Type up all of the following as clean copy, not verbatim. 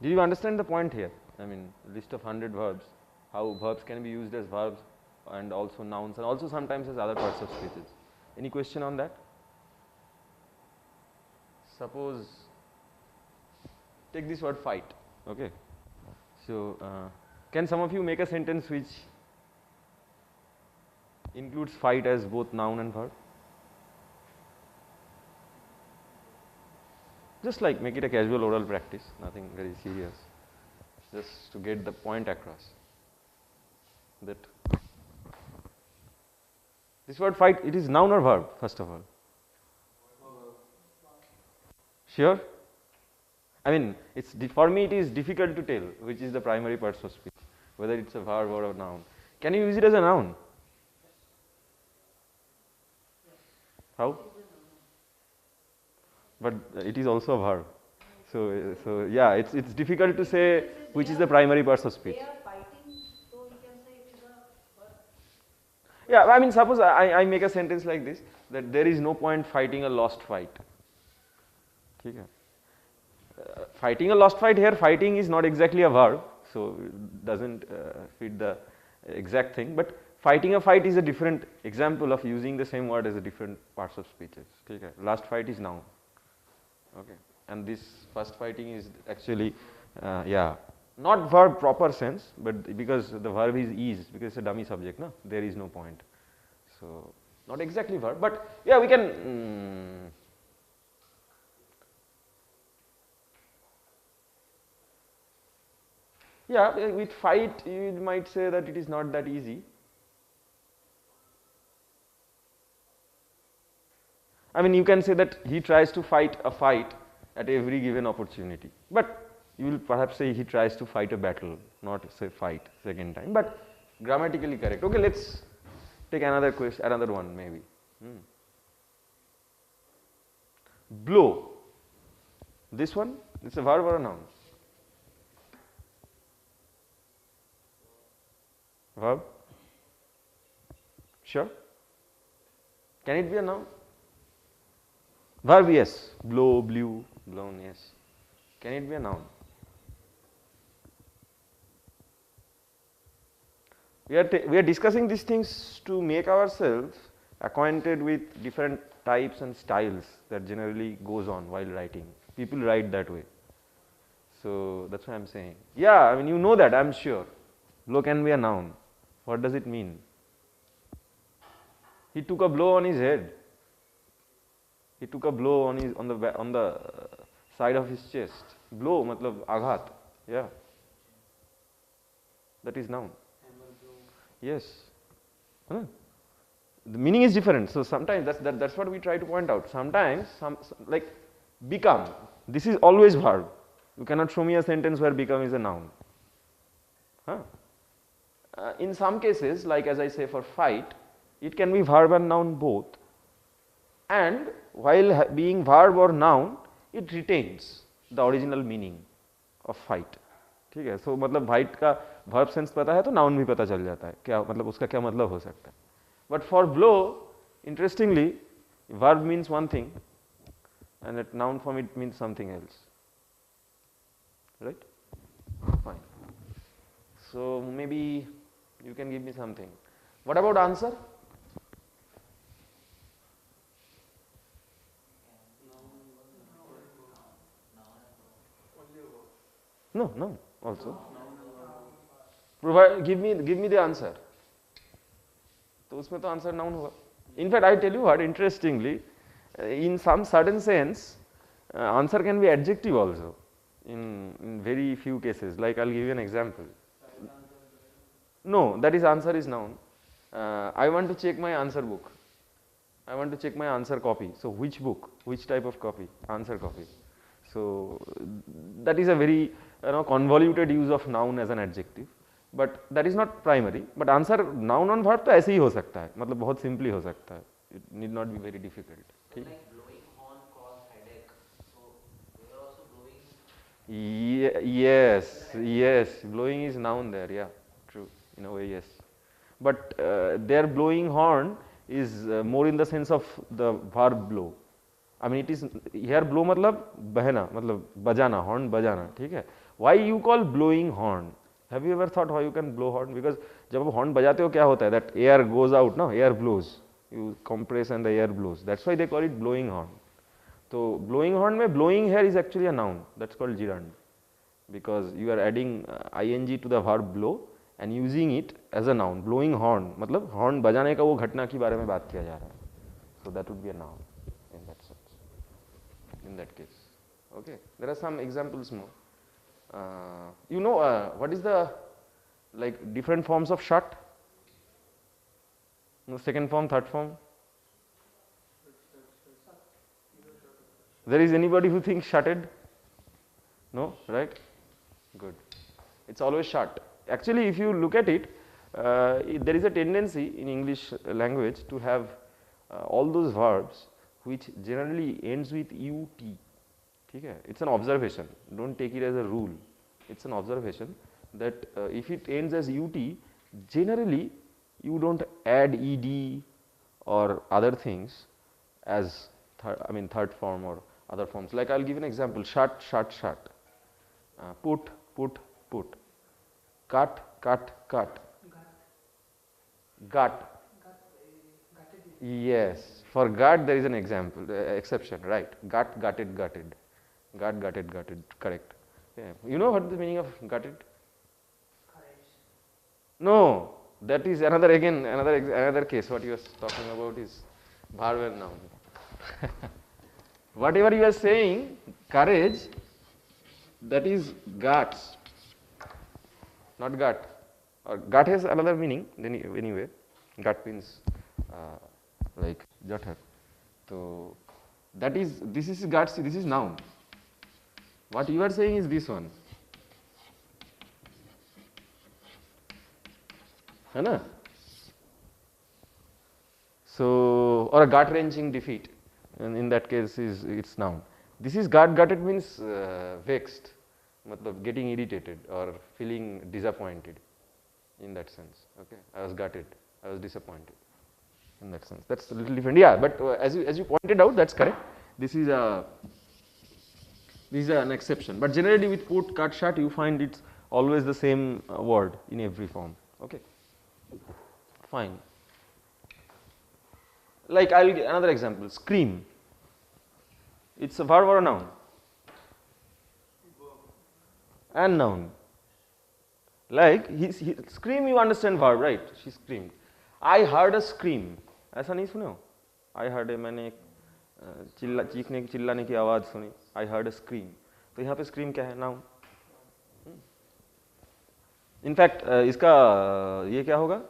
Did you understand the point here? I mean, list of 100 verbs, how verbs can be used as verbs and also nouns and also sometimes as other parts of speeches. Any question on that? Suppose, take this word fight, okay. So, can some of you make a sentence which includes fight as both noun and verb? Just like make it a casual oral practice, nothing very serious, just to get the point across. That this word fight, it is noun or verb, first of all? Sure? I mean, for me it is difficult to tell which is the primary parts of speech, whether it's a verb or a noun. Can you use it as a noun? How? But it is also a verb. So yeah, it's difficult to say which is the primary parts of speech. They are fighting, so we can say it is a verb. Yeah, I mean, suppose I make a sentence like this, that there is no point fighting a lost fight. Okay. Fighting a lost fight here, fighting is not exactly a verb, so it doesn't fit the exact thing, but fighting a fight is a different example of using the same word as a different parts of speeches. Okay. Last fight is noun. Okay. And this first fighting is actually, yeah, not verb proper sense, but because the verb is, because it's a dummy subject, no? There is no point. So, not exactly verb, but yeah, we can. Yeah, with fight, you might say that it is not that easy. I mean, you can say that he tries to fight a fight at every given opportunity, but you will perhaps say he tries to fight a battle, not say fight second time, but grammatically correct. Okay, let's take another question, another one maybe. Blow. This one, it's a verb or a noun? Verb? Sure? Can it be a noun? Verb, yes. Blow, blew, blown, yes. Can it be a noun? We are discussing these things to make ourselves acquainted with different types and styles that generally goes on while writing. People write that way. So that's why I'm saying. Yeah, I mean, you know that, I'm sure. Blow can be a noun. What does it mean? He took a blow on his head. He took a blow on the side of his chest. Blow, matlab aghat. Yeah. That is noun. Yes. Huh? The meaning is different. So sometimes that's what we try to point out. Sometimes like become. This is always verb. You cannot show me a sentence where become is a noun. Huh? In some cases, like as I say for fight, it can be verb and noun both. And while being verb or noun, it retains the original meaning of fight. ठीक है, so मतलब fight का verb sense पता है तो noun भी पता चल जाता है क्या मतलब उसका क्या मतलब हो सकता है. But for blow, interestingly, verb means one thing, and at noun form it means something else. Right? Fine. So maybe you can give me something. What about answer? No, also. Provide, give me the answer. तो उसमें तो answer noun होगा. In fact, I tell you what, interestingly, in some certain sense, answer can be adjective also. In very few cases, like I'll give you an example. No, that is answer is noun. I want to check my answer book. I want to check my answer copy. So which book? Which type of copy? Answer copy. So that is a very convoluted use of noun as an adjective. But that is not primary. But answer noun on verb तो ऐसे ही हो सकता है. मतलब बहुत simply हो सकता है. It need not be very difficult. ठीक? Like blowing horn cause headache. So we are also blowing. Yes. Blowing is noun there. Yeah, true. In a way, yes. But their blowing horn is more in the sense of the verb blow. I mean, it is here blow मतलब बहना, मतलब बजाना, horn बजाना, ठीक है. Why you call blowing horn? Have you ever thought how you can blow horn? Because जब आप horn बजाते हो क्या होता है? That air goes out, no? Air blows. You compress and the air blows. That's why they call it blowing horn. So blowing horn में blowing here is actually a noun. That's called gerund. Because you are adding ing to the verb blow and using it as a noun. Blowing horn मतलब horn बजाने का वो घटना के बारे में बात किया जा रहा है. So that would be a noun in that sense. In that case, okay. There are some examples more. You know what is the like different forms of shut? No, second form, third form. There is anybody who thinks shutted? No, right? Good. It's always shut. Actually, if you look at it, there is a tendency in English language to have all those verbs which generally ends with ut. Okay? It's an observation. Don't take it as a rule. It's an observation that if it ends as ut, generally you don't add ed or other things as third form or other forms. Like I'll give an example: shut, shut, shut. Put, put, put. Cut, cut, cut. Gut. Yes, for gut there is an example, exception, right? Gut, gutted, gutted. Gut, gutted, gutted. Correct. Yeah. You know what the meaning of gutted? No, that is another case. What you are talking about is verb and noun. Whatever you are saying, courage, that is guts, not gut. Or gut has another meaning. Then anyway, gut means like jathar. So this is guts. This is noun. What you are saying is this one. है ना? So, or a gut-wrenching defeat, and in that case it's noun. This is gutted means vexed, matlab getting irritated or feeling disappointed. In that sense, okay. I was gutted. I was disappointed. In that sense, that's a little different. Yeah, but as you pointed out, that's correct. This is an exception. But generally, with put, cut, shut, you find it's always the same word in every form. Okay. Fine. Like I'll give another example. Scream. It's a verb or a noun? And noun. Like he scream, you understand verb, right? She screamed. I heard a scream. ऐसा नहीं सुने हो? I heard a मैंने चिल्लाने की आवाज़ सुनी. I heard a scream. तो यहाँ पे scream क्या है? Noun. In fact, इसका ये क्या होगा?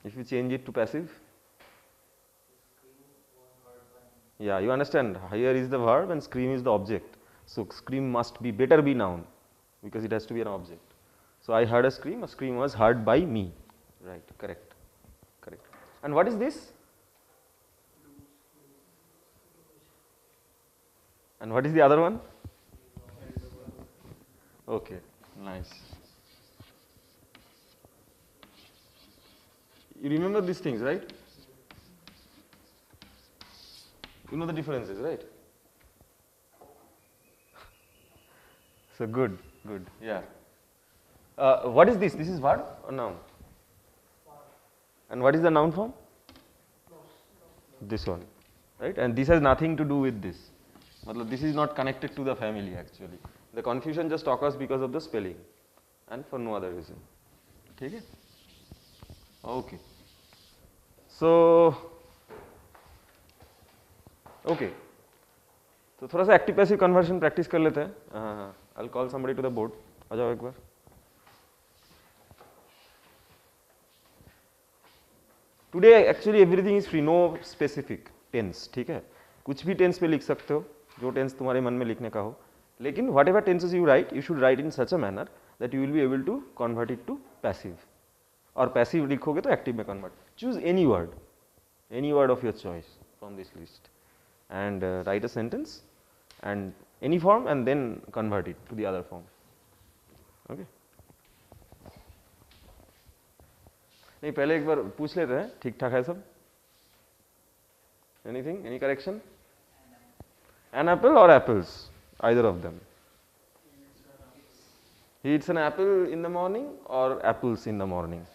If you change it to passive. Yeah, you understand. Here is the verb and scream is the object. So scream better be noun because it has to be an object. So I heard a scream was heard by me. Right, correct. And what is this? And what is the other one? Okay, nice. You remember these things, right? You know the differences, right? So good, yeah. What is this? This is verb or noun? And what is the noun form? This one, right? And this has nothing to do with this. This is not connected to the family actually. The confusion just occurs because of the spelling and for no other reason. Okay? Okay. So, okay. तो थोड़ा सा active passive conversion practice कर लेते हैं. I'll call somebody to the board. आ जाओ एक बार. Today actually everything is free, no specific tense. ठीक है? कुछ भी tense पे लिख सकते हो, जो tense तुम्हारे मन में लिखने का हो. लेकिन whatever tenses you write, you should write in such a manner that you will be able to convert it to passive. और passive लिखोगे तो active में convert. Choose any word of your choice from this list, and write a sentence and any form and then convert it to the other form. Okay. नहीं पहले एक बार पूछ लेते हैं ठीक ठाक है सब. Anything? Any correction? An apple or apples? Either of them. He eats an apple in the morning or apples in the morning?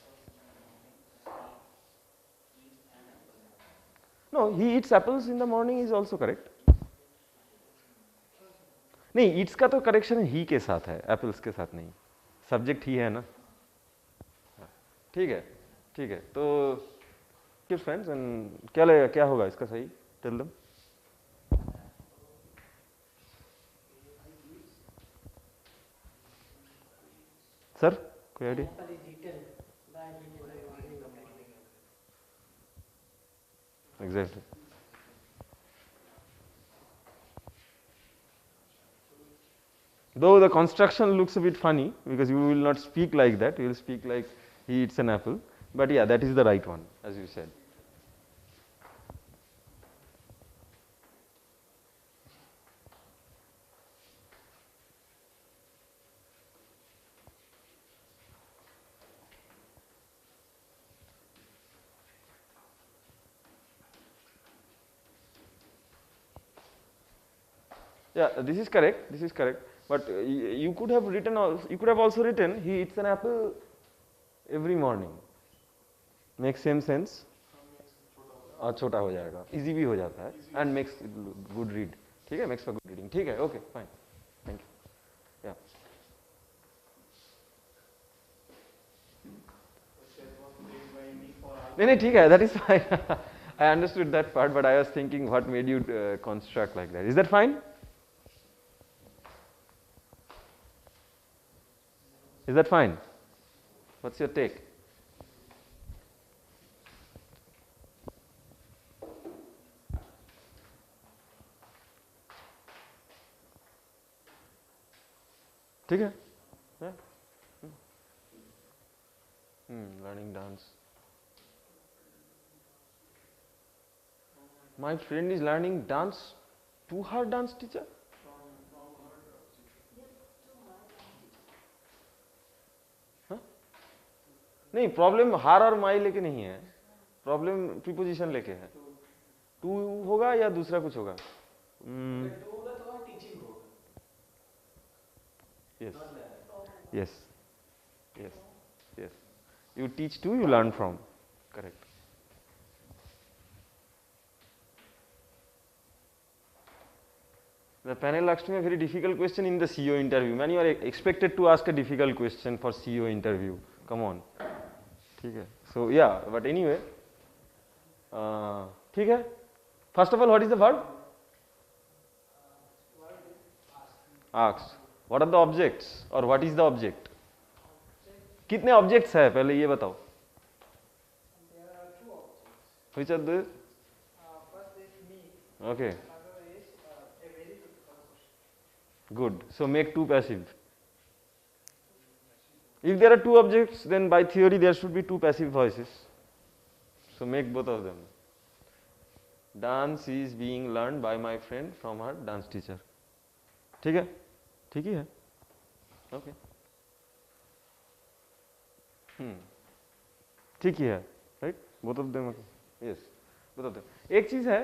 No, he eats apples in the morning is also correct. नहीं, eats का तो correction he के साथ है, apples के साथ नहीं. Subject he है ना. ठीक है, ठीक है. तो keep friends and क्या लगेगा, क्या होगा इसका सही? Tell them. सर कोई idea? Exactly. Though the construction looks a bit funny because you will not speak like that, you will speak like he eats an apple. But yeah, that is the right one, as you said. Yeah, this is correct. This is correct. But you could have written also, you could have also written he eats an apple every morning. Makes same sense. और छोटा हो जाएगा, easy भी हो जाता है, and makes good read. ठीक है, makes for good reading. ठीक है, okay, fine. Thank you. Yeah. नहीं नहीं ठीक है, that is fine. I understood that part, but I was thinking what made you construct like that. Is that fine? Is that fine? What's your take? ठीक है? Yeah. Learning dance. My friend is learning dance to her dance teacher. नहीं, problem हार और माई लेके नहीं है, problem preposition लेके है. टू होगा या दूसरा कुछ होगा? Yes yes yes yes. You teach too, you learn from. Correct. The panel asked me a very difficult question in the CEO interview. Man, you are expected to ask a difficult question for CEO interview. Come on. ठीक है. So yeah, but anyway, ठीक है. First of all, what is the verb? Asked. What are the objects or what is the object? कितने objects है पहले ये बताओ. Which are the? First is me. Okay. Another is a very difficult question. Good. So make two passive. If there are two objects, then by theory there should be two passive voices. So make both of them. Dance is being learned by my friend from her dance teacher. ठीक है? ठीक ही है? Okay. ठीक ही है, right? Both of them. Yes. Both of them. एक चीज है,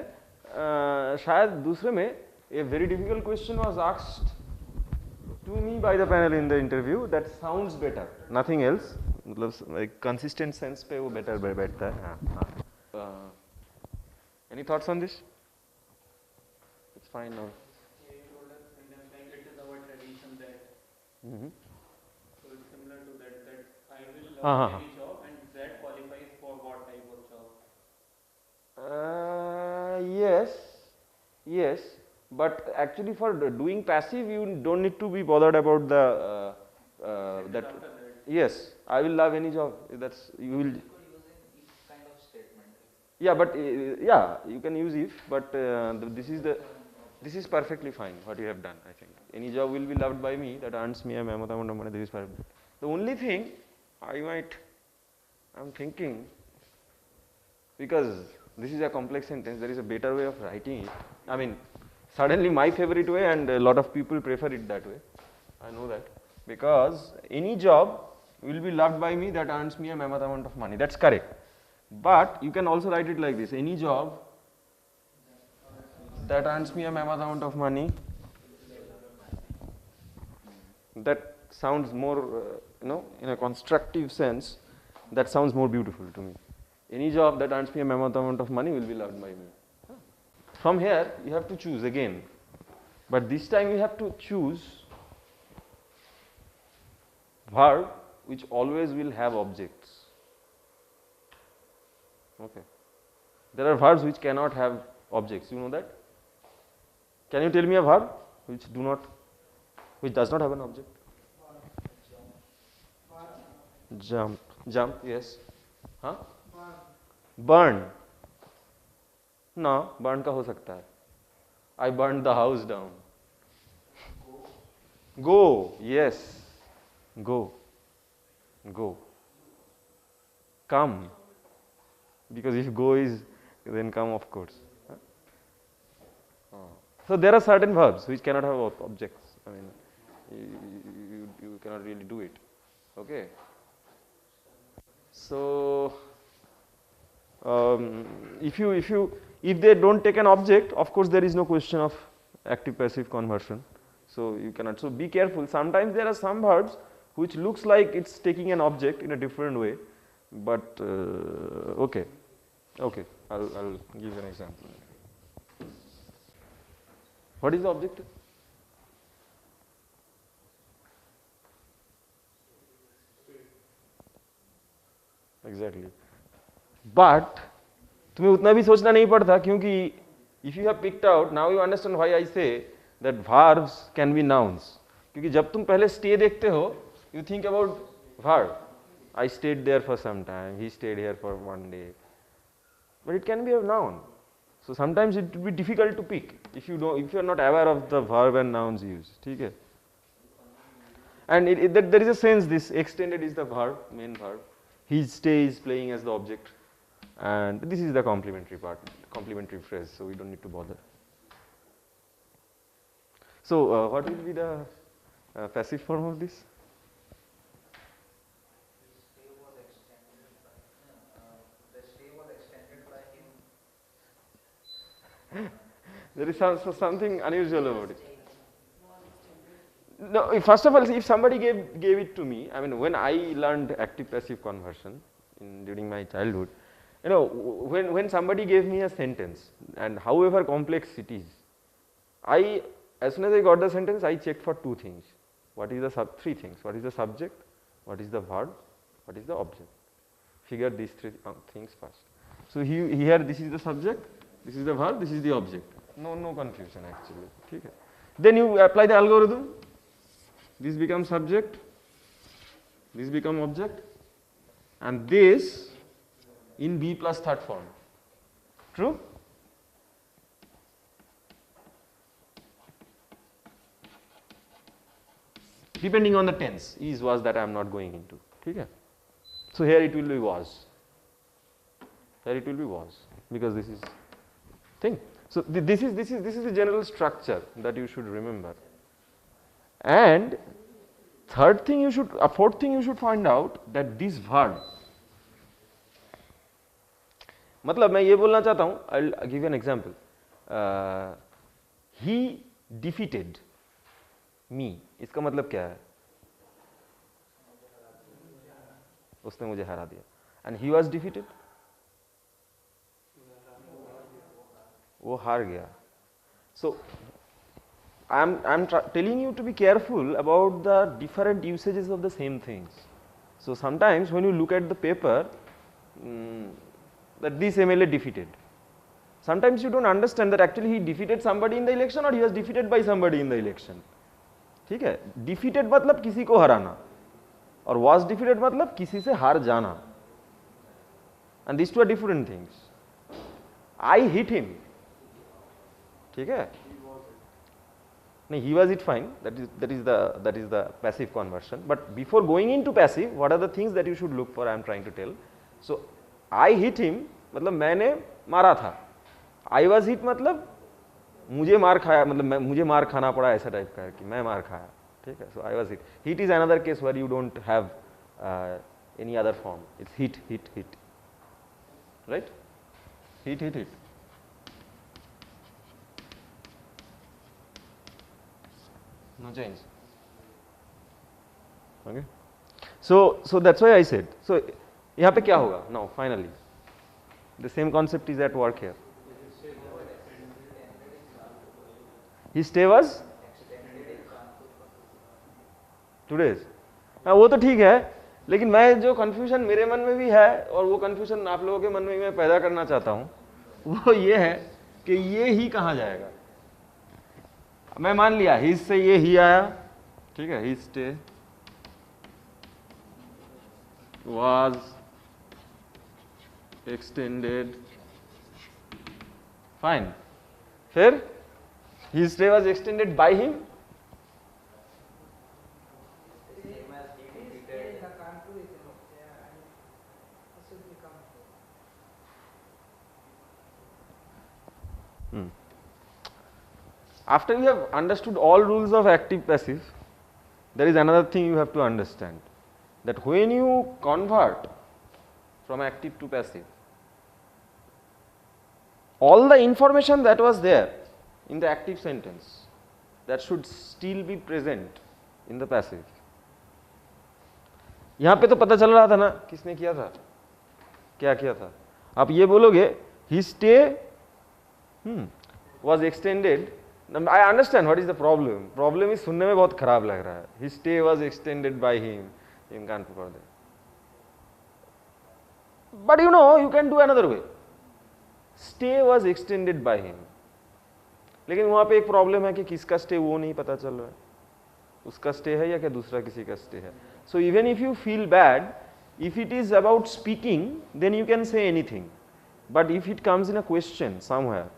शायद दूसरे में a very difficult question was asked to me by the panel in the interview that sounds better, nothing else. मतलब like consistent sense पे वो better बैठता है. हाँ. Any thoughts on this? It's fine now. You told us in them like it is our tradition that. So it's similar to that I will learn any job and that qualifies for what type of job? Yes, but actually for doing passive you don't need to be bothered about the that. Yes, I will love any job. That's you will. You could use an if kind of statement. Yeah, but yeah, you can use if, but this is perfectly fine what you have done. I think any job will be loved by me that earns me a mammoth amount of money. This is perfect. The only thing I'm thinking, because this is a complex sentence, there is a better way of writing it. I mean, suddenly my favorite way, and a lot of people prefer it that way. I know that, because any job will be loved by me that earns me a mammoth amount of money. That's correct. But you can also write it like this: any job that earns me a mammoth amount of money, that sounds more, in a constructive sense, that sounds more beautiful to me. Any job that earns me a mammoth amount of money will be loved by me. From here, you have to choose again. But this time you have to choose verb which always will have objects. Okay. There are verbs which cannot have objects. You know that? Can you tell me a verb which does not have an object? Jump, yes. Huh? Burn. No, burn का हो सकता है. I burned the house down. Go, yes. Go. Come. Because if go is, then come, of course. So there are certain verbs which cannot have objects. I mean, you cannot really do it. Okay. So if they don't take an object, of course there is no question of active passive conversion. So you cannot. So be careful. Sometimes there are some verbs which looks like it's taking an object in a different way, but okay. I'll give an example. What is the object? Exactly. But तुम्हें उतना भी सोचना नहीं पड़ता क्योंकि if you have picked out, now you understand why I say that verbs can be nouns. क्योंकि जब तुम पहले stay देखते हो, you think about verb. I stayed there for some time. He stayed here for one day. But it can be a noun. So sometimes it will be difficult to pick if you are not aware of the verb and nouns used. ठीक है? And there is a sense this extended is the verb, main verb. He stays playing as the object, and this is the complementary part, complementary phrase. So we don't need to bother. So what will be the passive form of this? There is something unusual about it. No, first of all, if somebody gave it to me, I mean, when I learned active passive conversion during my childhood, when somebody gave me a sentence, and however complex it is, as soon as I got the sentence, I checked for two things. Three things. What is the subject? What is the verb? What is the object? Figure these three things first. So here this is the subject, this is the verb, this is the object. No confusion actually. Okay. Then you apply the algorithm. This becomes subject, this becomes object, and this in B plus third form. True? Depending on the tense, is, was, that I am not going into. Okay? So here it will be was. Here it will be was, because this is thing. So this is the general structure that you should remember. And fourth thing you should find out that this verb, मतलब मैं ये बोलना चाहता हूँ, I'll give you an example. He defeated me. इसका मतलब क्या है? उसने मुझे हरा दिया. And he was defeated. वो हार गया. So I'm telling you to be careful about the different usages of the same things. So sometimes when you look at the paper, that this MLA defeated. Sometimes you don't understand that actually he defeated somebody in the election or he was defeated by somebody in the election. ठीक है? Defeated मतलब किसी को हराना, और was defeated मतलब किसी से हार जाना. And these two are different things. I hit him. ठीक है? No, he was it fine. That is the passive conversion. But before going into passive, what are the things that you should look for? I am trying to tell. So I hit him, मतलब मैंने मारा था. I was hit मतलब मुझे मार खाया, मतलब मुझे मार खाना पड़ा, ऐसा टाइप का है कि मैं मार खाया. ठीक है? So I was hit. Hit is another case where you don't have any other form. It's hit. Right? Hit. No change. Okay. So that's why I said. So यहाँ पे क्या होगा? Now finally, the same concept is at work here. His stay was 2 days. हाँ वो तो ठीक है, लेकिन मैं जो कंफ्यूजन मेरे मन में भी है और वो कंफ्यूजन आप लोगों के मन में भी मैं पैदा करना चाहता हूँ, वो ये है कि ये ही कहाँ जाएगा. मैं मान लिया हिज से ये ही आया, ठीक है, his stay was extended, fine. फिर his stay was extended by him. After you have understood all rules of active passive, there is another thing you have to understand, that when you convert from active to passive, all the information that was there in the active sentence, that should still be present in the passive. यहाँ पे तो पता चल रहा था ना किसने किया था, क्या किया था. आप ये बोलोगे his stay was extended. I understand what is the problem. Problem is सुनने में बहुत खराब लग रहा है. His stay was extended by him in Kanpur College. But you know, you can do another way. Stay was extended by him. लेकिन वहाँ पे एक प्रॉब्लम है कि किसका स्टे वो नहीं पता चल रहा है. उसका स्टे है या क्या दूसरा किसी का स्टे है. So even if you feel bad, if it is about speaking, then you can say anything. But if it comes in a question somewhere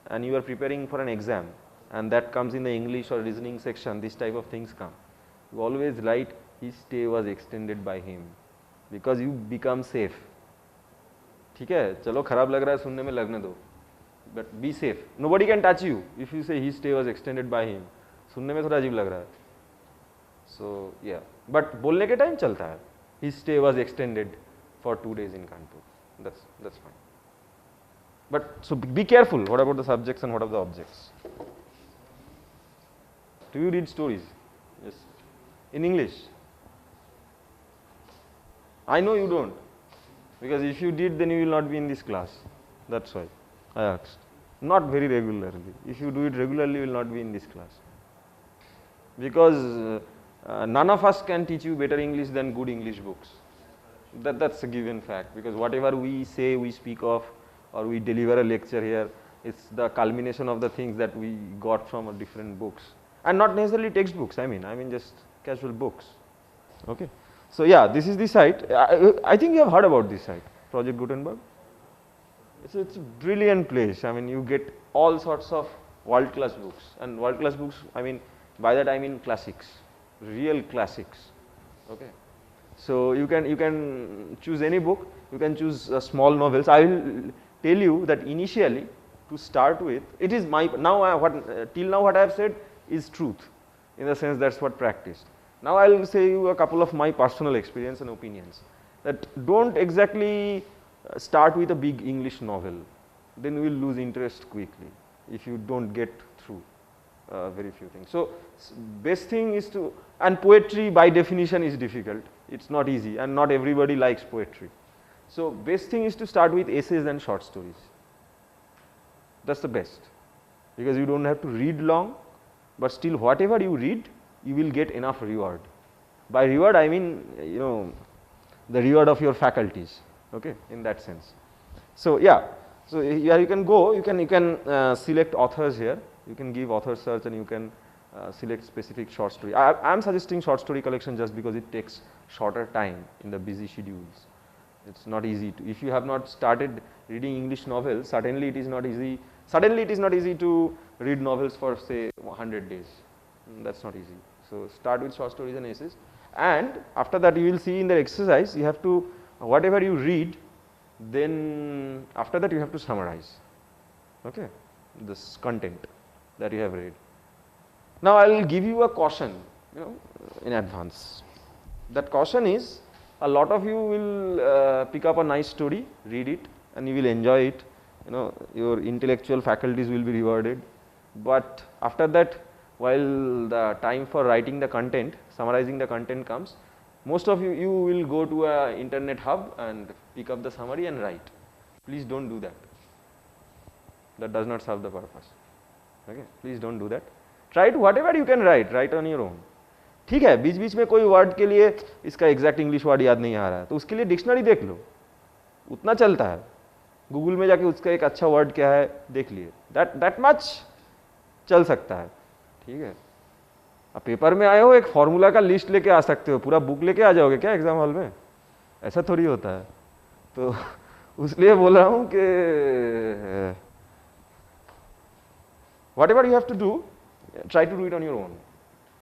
and you are preparing for an exam and that comes in the English or reasoning section, this type of things come, you always write his stay was extended by him, because you become safe. ठीक है, चलो खराब लग रहा है सुनने में, लगने दो, but be safe. Nobody can touch you if you say his stay was extended by him. सुनने में थोड़ा अजीब लग रहा है. So yeah, but बोलने के टाइम चलता है. His stay was extended for 2 days in Kanpur. That's fine. But so be careful. What about the subjects and what about the objects? Do you read stories? Yes. In English? I know you don't, because if you did, then you will not be in this class. That's why I asked. Not very regularly. If you do it regularly, you will not be in this class. Because none of us can teach you better English than good English books. That's a given fact, because whatever we say, we speak of, or we deliver a lecture here, it's the culmination of the things that we got from different books, and not necessarily textbooks. I mean just casual books. Okay. So yeah, this is the site. I think you have heard about this site, Project Gutenberg. It's a brilliant place. I mean, you get all sorts of world-class books, and world-class books, I mean, by that I mean classics, real classics. Okay. So you can choose any book. You can choose small novels. I will tell you that initially, to start with, it is my till now what I have said is truth, in the sense that's what practiced. Now I will say you a couple of my personal experience and opinions. That don't exactly start with a big English novel, then you will lose interest quickly if you don't get through very few things. So best thing is to, and poetry by definition is difficult. It's not easy, and not everybody likes poetry. So best thing is to start with essays and short stories. That's the best, because you don't have to read long, but still whatever you read, you will get enough reward. By reward I mean, you know, the reward of your faculties, okay, in that sense. So yeah, so here you can go, you can select authors here, you can give author search, and you can select specific short story. I am suggesting short story collection just because it takes shorter time in the busy schedules. It's not easy to, if you have not started reading English novels, suddenly it is not easy to read novels for say 100 days. That's not easy. So start with short stories and essays, and after that you will see in the exercise, you have to, whatever you read, then after that you have to summarize, okay, this content that you have read. Now I will give you a caution, you know, in advance. That caution is, a lot of you will pick up a nice story, read it, and you will enjoy it. You know, your intellectual faculties will be rewarded. But after that, while the time for writing the content, summarizing the content comes, Most of you will go to a internet hub and pick up the summary and write. Please don't do that. That does not serve the purpose. Okay, please don't do that. Try to whatever you can write on your own. ठीक है, बीच बीच में कोई word के लिए इसका exact English word याद नहीं आ रहा है तो उसके लिए डिक्शनरी देख लो, उतना चलता है. गूगल में जाके उसका एक अच्छा वर्ड क्या है देख लिए, दैट मच चल सकता है. ठीक है, अब पेपर में आए हो एक फॉर्मूला का लिस्ट लेके आ सकते हो, पूरा बुक लेके आ जाओगे क्या एग्जाम हॉल में? ऐसा थोड़ी होता है. तो उसलिए बोल रहा हूं कि whatever you have to do, try to do it on your own.